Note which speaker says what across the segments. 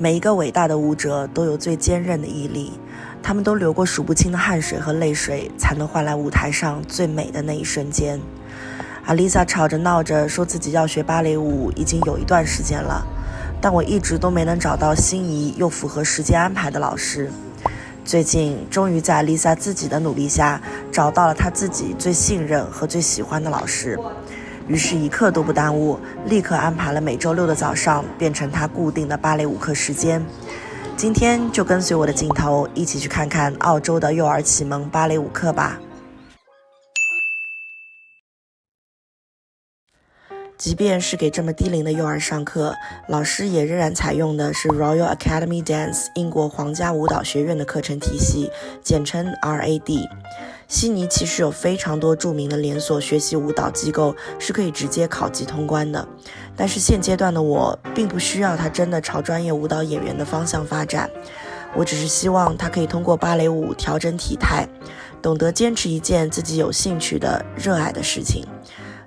Speaker 1: 每一个伟大的舞者都有最坚韧的毅力，他们都流过数不清的汗水和泪水，才能换来舞台上最美的那一瞬间。阿丽萨吵着闹着说自己要学芭蕾舞已经有一段时间了，但我一直都没能找到心仪又符合时间安排的老师。最近终于在阿丽萨自己的努力下找到了她自己最信任和最喜欢的老师，于是一刻都不耽误，立刻安排了每周六的早上变成她固定的芭蕾舞课时间。今天就跟随我的镜头一起去看看澳洲的幼儿启蒙芭蕾舞课吧。即便是给这么低龄的幼儿上课，老师也仍然采用的是 Royal Academy Dance 英国皇家舞蹈学院的课程体系，简称 RAD。悉尼其实有非常多著名的连锁学习舞蹈机构是可以直接考级通关的，但是现阶段的我并不需要它真的朝专业舞蹈演员的方向发展，我只是希望它可以通过芭蕾舞调整体态，懂得坚持一件自己有兴趣的热爱的事情。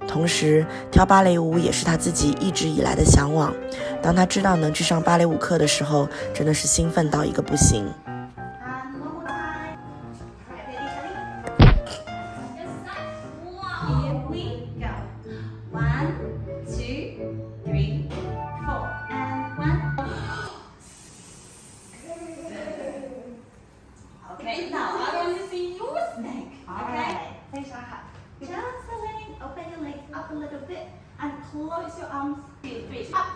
Speaker 1: 同时跳芭蕾舞也是他自己一直以来的向往，当他知道能去上芭蕾舞课的时候，真的是兴奋到一个不行。
Speaker 2: Open your legs up a little bit and close your arms. Reach up.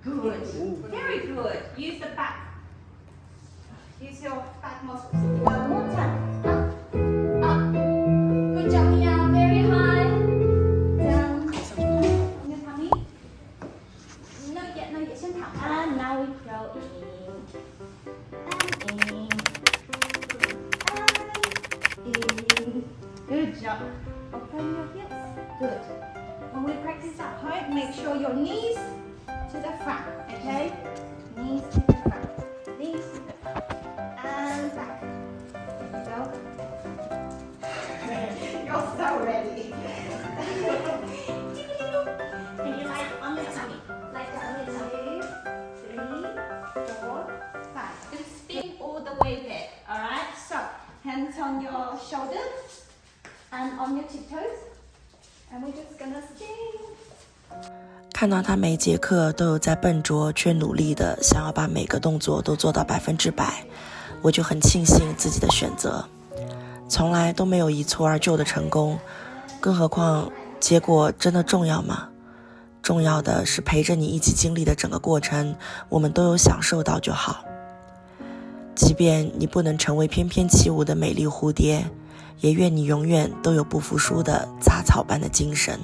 Speaker 2: Good. Very good. Use the back. Use your back muscles. One more time. Up. Up. Good job, Mia. Very high. Down. On your tummy. No yet, no yet. And now we throw in. And in. And in. Good job. Open your hips. Good. When we practice at home, make sure your knees to the front, okay? Knees to the front. Knees to the front. And back. There you go. You're so ready. Can you lie on your tummy? Lie down on your tummy. 2, 3, 4, 5. Just spin all the way there, alright? So, hands on your shoulders. And on your tiptoes, and we're just gonna sing.
Speaker 1: 看到他每节课都有在笨拙却努力的想要把每个动作都做到100%，我就很庆幸自己的选择。从来都没有一蹴而就的成功，更何况结果真的重要吗？重要的是陪着你一起经历的整个过程，我们都有享受到就好。即便你不能成为翩翩起舞的美丽蝴蝶，也愿你永远都有不服输的杂草般的精神。